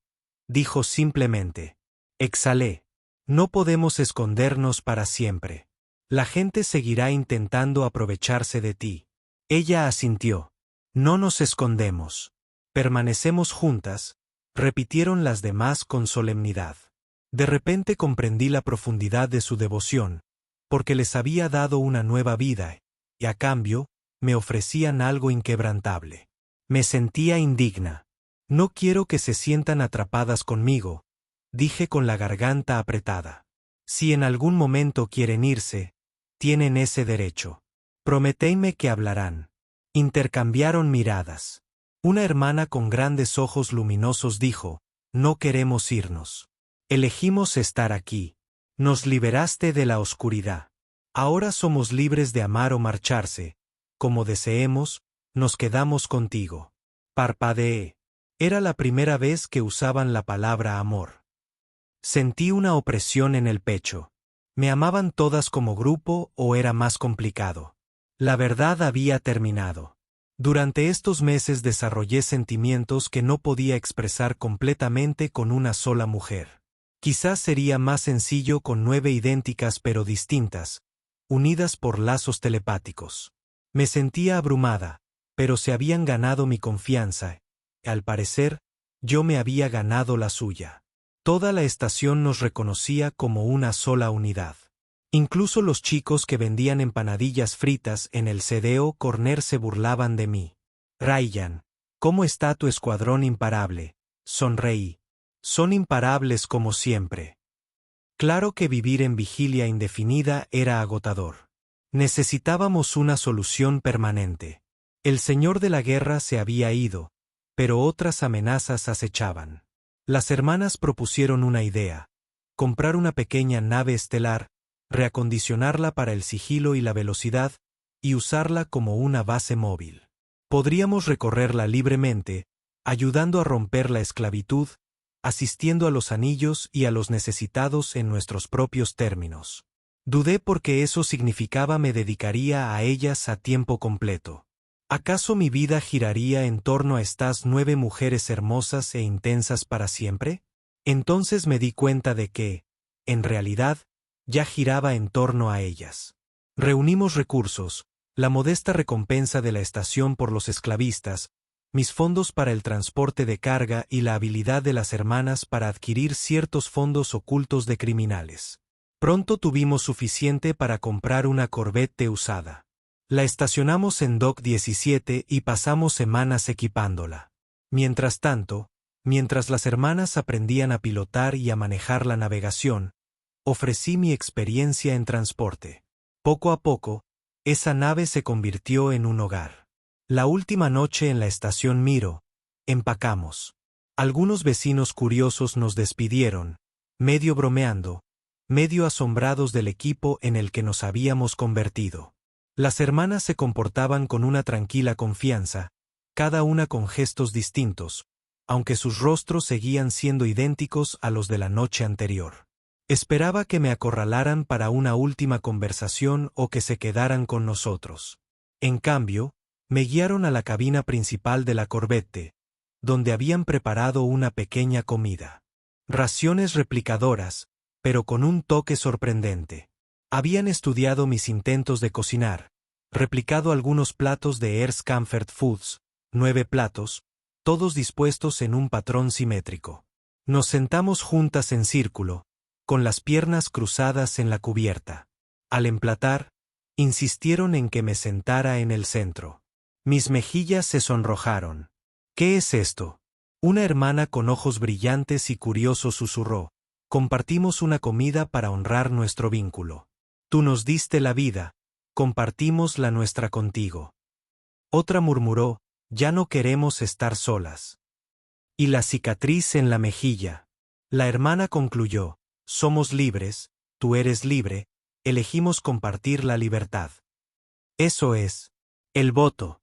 Speaker 1: dijo simplemente. Exhalé. No podemos escondernos para siempre. La gente seguirá intentando aprovecharse de ti. Ella asintió. No nos escondemos. Permanecemos juntas, repitieron las demás con solemnidad. De repente comprendí la profundidad de su devoción, porque les había dado una nueva vida, y a cambio, me ofrecían algo inquebrantable. Me sentía indigna. No quiero que se sientan atrapadas conmigo, dije con la garganta apretada. Si en algún momento quieren irse, tienen ese derecho. Prométeme que hablarán. Intercambiaron miradas. Una hermana con grandes ojos luminosos dijo, no queremos irnos. Elegimos estar aquí. Nos liberaste de la oscuridad. Ahora somos libres de amar o marcharse. Como deseemos, nos quedamos contigo. Parpadeé. Era la primera vez que usaban la palabra amor. Sentí una opresión en el pecho. ¿Me amaban todas como grupo o era más complicado? La verdad había terminado. Durante estos meses desarrollé sentimientos que no podía expresar completamente con una sola mujer. Quizás sería más sencillo con 9 idénticas pero distintas, unidas por lazos telepáticos. Me sentía abrumada, pero se habían ganado mi confianza. Al parecer, yo me había ganado la suya. Toda la estación nos reconocía como una sola unidad. Incluso los chicos que vendían empanadillas fritas en el CDO Corner se burlaban de mí. Ryan, ¿cómo está tu escuadrón imparable? Sonreí. Son imparables como siempre. Claro que vivir en vigilia indefinida era agotador. Necesitábamos una solución permanente. El señor de la guerra se había ido, pero otras amenazas acechaban. Las hermanas propusieron una idea: comprar una pequeña nave estelar, reacondicionarla para el sigilo y la velocidad, y usarla como una base móvil. Podríamos recorrerla libremente, ayudando a romper la esclavitud, asistiendo a los anillos y a los necesitados en nuestros propios términos. Dudé porque eso significaba me dedicaría a ellas a tiempo completo. ¿Acaso mi vida giraría en torno a estas 9 mujeres hermosas e intensas para siempre? Entonces me di cuenta de que, en realidad, ya giraba en torno a ellas. Reunimos recursos, la modesta recompensa de la estación por los esclavistas, mis fondos para el transporte de carga y la habilidad de las hermanas para adquirir ciertos fondos ocultos de criminales. Pronto tuvimos suficiente para comprar una Corvette usada. La estacionamos en Dock 17 y pasamos semanas equipándola. Mientras tanto, mientras las hermanas aprendían a pilotar y a manejar la navegación, ofrecí mi experiencia en transporte. Poco a poco, esa nave se convirtió en un hogar. La última noche en la estación Miro, empacamos. Algunos vecinos curiosos nos despidieron, medio bromeando, medio asombrados del equipo en el que nos habíamos convertido. Las hermanas se comportaban con una tranquila confianza, cada una con gestos distintos, aunque sus rostros seguían siendo idénticos a los de la noche anterior. Esperaba que me acorralaran para una última conversación o que se quedaran con nosotros. En cambio, me guiaron a la cabina principal de la Corvette, donde habían preparado una pequeña comida. Raciones replicadoras, pero con un toque sorprendente. Habían estudiado mis intentos de cocinar, replicado algunos platos de Earth's Comfort Foods, 9 platos, todos dispuestos en un patrón simétrico. Nos sentamos juntas en círculo, con las piernas cruzadas en la cubierta. Al emplatar, insistieron en que me sentara en el centro. Mis mejillas se sonrojaron. ¿Qué es esto? Una hermana con ojos brillantes y curiosos susurró. Compartimos una comida para honrar nuestro vínculo. Tú nos diste la vida, compartimos la nuestra contigo. Otra murmuró, ya no queremos estar solas. Y la cicatriz en la mejilla. La hermana concluyó, somos libres, tú eres libre, elegimos compartir la libertad. Eso es. El voto.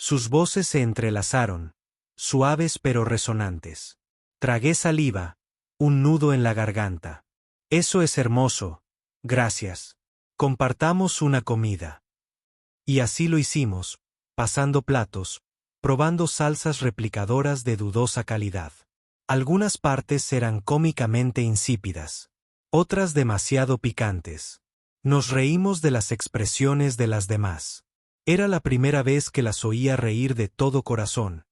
Speaker 1: Sus voces se entrelazaron, suaves pero resonantes. Tragué saliva, un nudo en la garganta. Eso es hermoso, gracias. Compartamos una comida. Y así lo hicimos, pasando platos, probando salsas replicadoras de dudosa calidad. Algunas partes eran cómicamente insípidas, otras demasiado picantes. Nos reímos de las expresiones de las demás. Era la primera vez que las oía reír de todo corazón,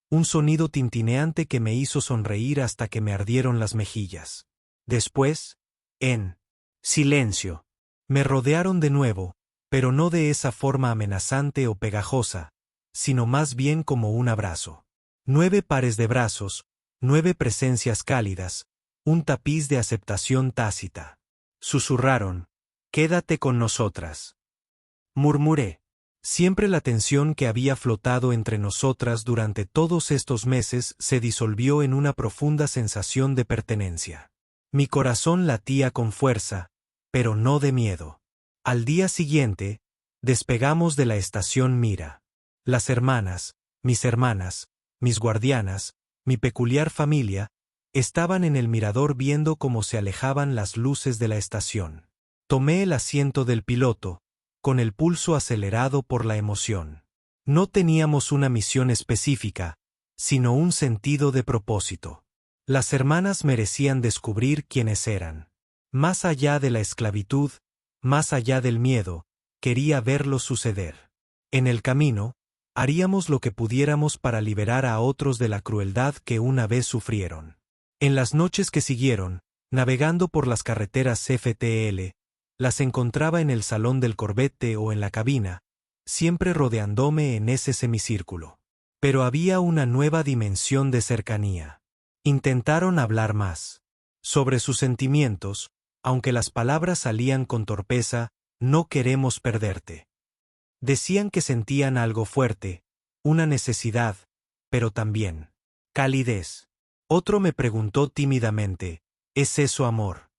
Speaker 1: un sonido tintineante que me hizo sonreír hasta que me ardieron las mejillas. Después, en silencio, me rodearon de nuevo, pero no de esa forma amenazante o pegajosa, sino más bien como un abrazo. 9 pares de brazos, 9 presencias cálidas, un tapiz de aceptación tácita. Susurraron, «Quédate con nosotras». Murmuré. Siempre la tensión que había flotado entre nosotras durante todos estos meses se disolvió en una profunda sensación de pertenencia. Mi corazón latía con fuerza, pero no de miedo. Al día siguiente, despegamos de la estación Mira. Las hermanas, mis guardianas, mi peculiar familia, estaban en el mirador viendo cómo se alejaban las luces de la estación. Tomé el asiento del piloto, con el pulso acelerado por la emoción. No teníamos una misión específica, sino un sentido de propósito. Las hermanas merecían descubrir quiénes eran. Más allá de la esclavitud, más allá del miedo, quería verlo suceder. En el camino, haríamos lo que pudiéramos para liberar a otros de la crueldad que una vez sufrieron. En las noches que siguieron, navegando por las carreteras FTL, las encontraba en el salón del Corvette o en la cabina, siempre rodeándome en ese semicírculo. Pero había una nueva dimensión de cercanía. Intentaron hablar más. Sobre sus sentimientos, aunque las palabras salían con torpeza, no queremos perderte. Decían que sentían algo fuerte, una necesidad, pero también calidez. Otro me preguntó tímidamente, ¿es eso amor?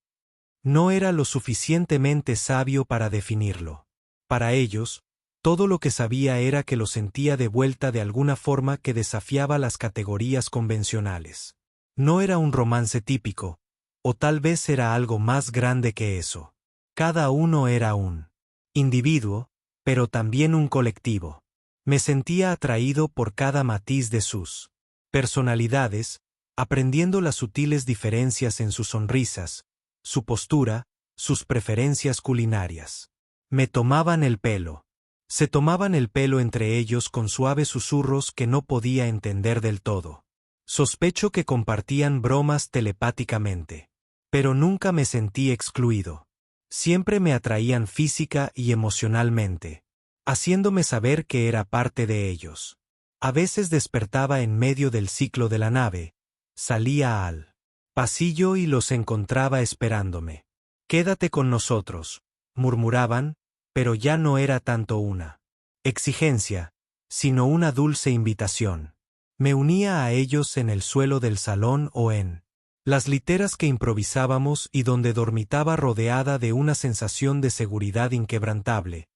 Speaker 1: No era lo suficientemente sabio para definirlo. Para ellos, todo lo que sabía era que lo sentía de vuelta de alguna forma que desafiaba las categorías convencionales. No era un romance típico, o tal vez era algo más grande que eso. Cada uno era un individuo, pero también un colectivo. Me sentía atraído por cada matiz de sus personalidades, aprendiendo las sutiles diferencias en sus sonrisas, su postura, sus preferencias culinarias. Me tomaban el pelo. Se tomaban el pelo entre ellos con suaves susurros que no podía entender del todo. Sospecho que compartían bromas telepáticamente. Pero nunca me sentí excluido. Siempre me atraían física y emocionalmente, haciéndome saber que era parte de ellos. A veces despertaba en medio del ciclo de la nave, salía al pasillo y los encontraba esperándome. «Quédate con nosotros», murmuraban, pero ya no era tanto una exigencia, sino una dulce invitación. Me unía a ellos en el suelo del salón o en las literas que improvisábamos y donde dormitaba rodeada de una sensación de seguridad inquebrantable.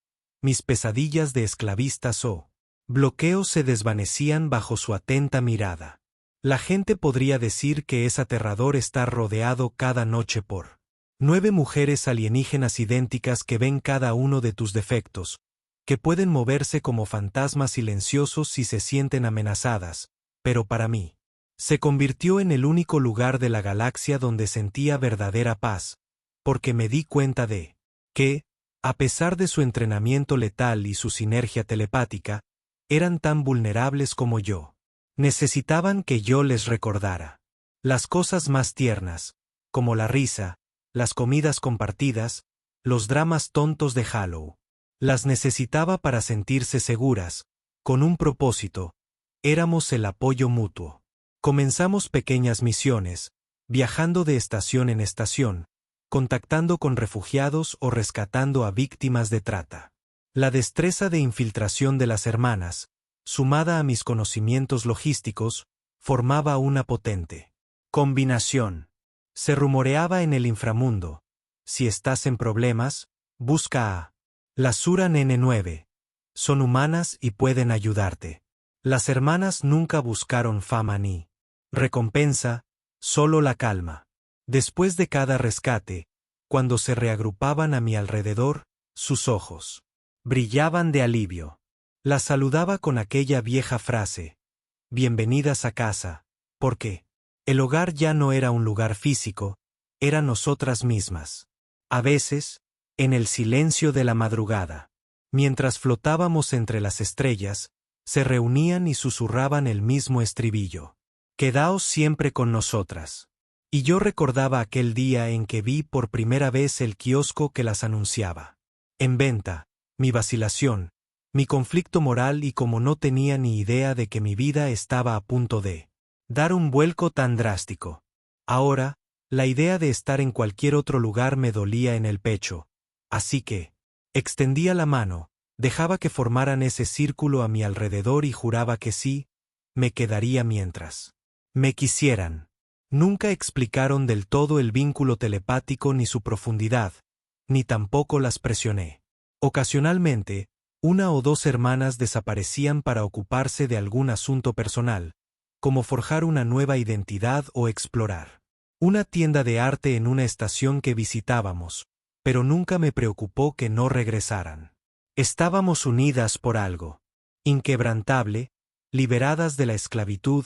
Speaker 1: Mis pesadillas de esclavistas o bloqueos se desvanecían bajo su atenta mirada. La gente podría decir que es aterrador estar rodeado cada noche por 9 mujeres alienígenas idénticas que ven cada uno de tus defectos, que pueden moverse como fantasmas silenciosos si se sienten amenazadas, pero para mí, se convirtió en el único lugar de la galaxia donde sentía verdadera paz, porque me di cuenta de que, a pesar de su entrenamiento letal y su sinergia telepática, eran tan vulnerables como yo. Necesitaban que yo les recordara las cosas más tiernas, como la risa, las comidas compartidas, los dramas tontos de Halo. Las necesitaba para sentirse seguras, con un propósito. Éramos el apoyo mutuo. Comenzamos pequeñas misiones, viajando de estación en estación, contactando con refugiados o rescatando a víctimas de trata. La destreza de infiltración de las hermanas, sumada a mis conocimientos logísticos, formaba una potente combinación. Se rumoreaba en el inframundo: si estás en problemas, busca a las Suran N9. Son humanas y pueden ayudarte. Las hermanas nunca buscaron fama ni recompensa, solo la calma. Después de cada rescate, cuando se reagrupaban a mi alrededor, sus ojos brillaban de alivio. Las saludaba con aquella vieja frase: bienvenidas a casa, porque el hogar ya no era un lugar físico, era nosotras mismas. A veces, en el silencio de la madrugada, mientras flotábamos entre las estrellas, se reunían y susurraban el mismo estribillo: quedaos siempre con nosotras. Y yo recordaba aquel día en que vi por primera vez el kiosco que las anunciaba. En venta, mi vacilación, mi conflicto moral, y como no tenía ni idea de que mi vida estaba a punto de dar un vuelco tan drástico. Ahora, la idea de estar en cualquier otro lugar me dolía en el pecho, así que extendía la mano, dejaba que formaran ese círculo a mi alrededor y juraba que sí, me quedaría mientras me quisieran. Nunca explicaron del todo el vínculo telepático ni su profundidad, ni tampoco las presioné. Ocasionalmente, una o dos hermanas desaparecían para ocuparse de algún asunto personal, como forjar una nueva identidad o explorar una tienda de arte en una estación que visitábamos, pero nunca me preocupó que no regresaran. Estábamos unidas por algo inquebrantable, liberadas de la esclavitud,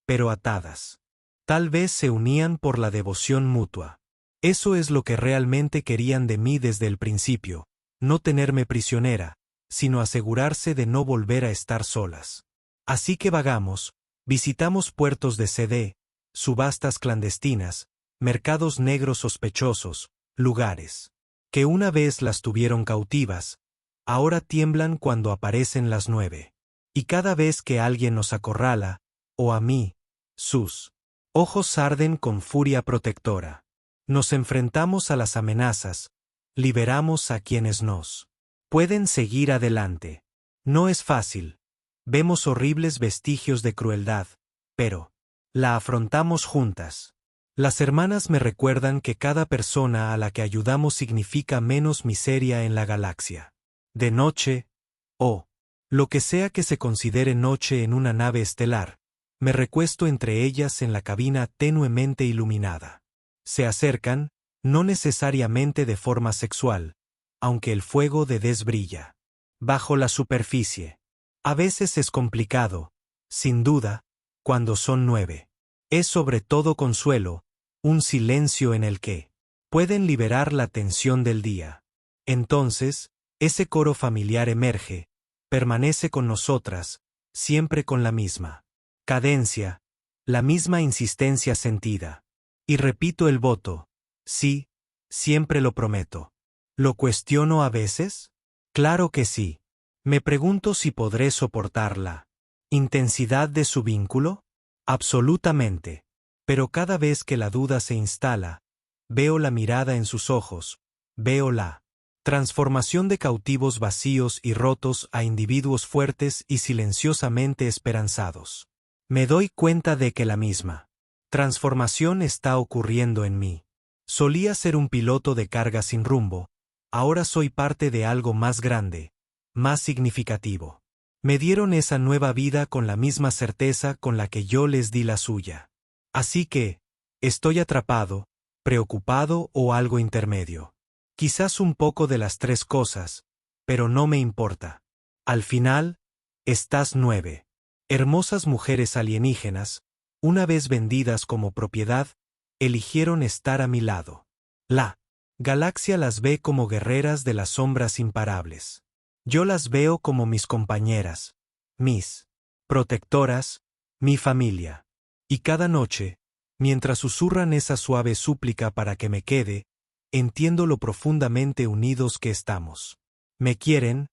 Speaker 1: pero atadas. Tal vez se unían por la devoción mutua. Eso es lo que realmente querían de mí desde el principio, no tenerme prisionera, sino asegurarse de no volver a estar solas. Así que vagamos, visitamos puertos de CD, subastas clandestinas, mercados negros sospechosos, lugares que una vez las tuvieron cautivas, ahora tiemblan cuando aparecen las 9. Y cada vez que alguien nos acorrala, o a mí, sus ojos arden con furia protectora. Nos enfrentamos a las amenazas, liberamos a quienes nos pueden seguir adelante. No es fácil. Vemos horribles vestigios de crueldad, pero la afrontamos juntas. Las hermanas me recuerdan que cada persona a la que ayudamos significa menos miseria en la galaxia. De noche, o lo que sea que se considere noche en una nave estelar, me recuesto entre ellas en la cabina tenuemente iluminada. Se acercan, no necesariamente de forma sexual, aunque el fuego de Des brilla bajo la superficie. A veces es complicado, sin duda, cuando son 9. Es sobre todo consuelo, un silencio en el que pueden liberar la tensión del día. Entonces, ese coro familiar emerge, permanece con nosotras, siempre con la misma cadencia, la misma insistencia sentida. Y repito el voto: sí, siempre lo prometo. ¿Lo cuestiono a veces? Claro que sí. Me pregunto si podré soportar la intensidad de su vínculo. Absolutamente. Pero cada vez que la duda se instala, veo la mirada en sus ojos, veo la transformación de cautivos vacíos y rotos a individuos fuertes y silenciosamente esperanzados. Me doy cuenta de que la misma transformación está ocurriendo en mí. Solía ser un piloto de carga sin rumbo, ahora soy parte de algo más grande, más significativo. Me dieron esa nueva vida con la misma certeza con la que yo les di la suya. Así que, estoy atrapado, preocupado o algo intermedio. Quizás un poco de las tres cosas, pero no me importa. Al final, estás 9. Hermosas mujeres alienígenas, una vez vendidas como propiedad, eligieron estar a mi lado. La galaxia las ve como guerreras de las sombras imparables. Yo las veo como mis compañeras, mis protectoras, mi familia. Y cada noche, mientras susurran esa suave súplica para que me quede, entiendo lo profundamente unidos que estamos. Me quieren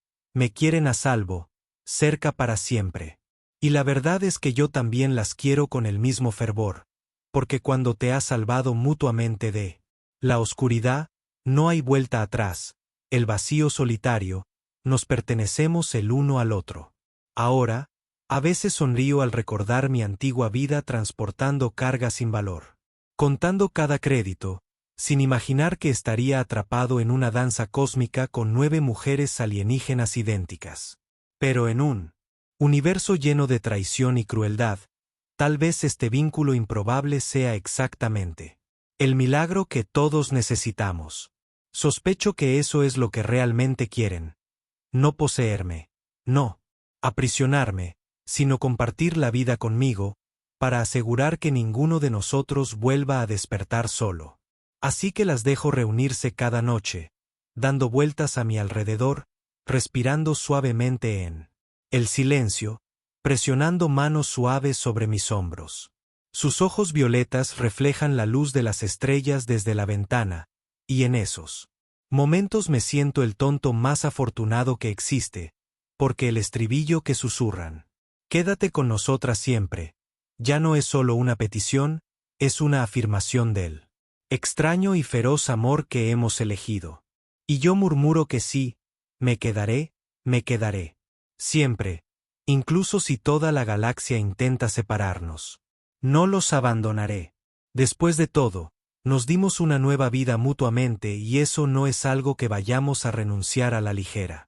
Speaker 1: a salvo, cerca para siempre. Y la verdad es que yo también las quiero con el mismo fervor, porque cuando te has salvado mutuamente de la oscuridad, no hay vuelta atrás, el vacío solitario, nos pertenecemos el uno al otro. Ahora, a veces sonrío al recordar mi antigua vida transportando carga sin valor, contando cada crédito, sin imaginar que estaría atrapado en una danza cósmica con 9 mujeres alienígenas idénticas. Pero en un Universo lleno de traición y crueldad, tal vez este vínculo improbable sea exactamente el milagro que todos necesitamos. Sospecho que eso es lo que realmente quieren. No poseerme, no aprisionarme, sino compartir la vida conmigo, para asegurar que ninguno de nosotros vuelva a despertar solo. Así que las dejo reunirse cada noche, dando vueltas a mi alrededor, respirando suavemente en el silencio, presionando manos suaves sobre mis hombros. Sus ojos violetas reflejan la luz de las estrellas desde la ventana, y en esos momentos me siento el tonto más afortunado que existe, porque el estribillo que susurran, "Quédate con nosotras siempre", ya no es solo una petición, es una afirmación del extraño y feroz amor que hemos elegido. Y yo murmuro que sí, me quedaré, siempre, incluso si toda la galaxia intenta separarnos. No los abandonaré. Después de todo, nos dimos una nueva vida mutuamente y eso no es algo que vayamos a renunciar a la ligera.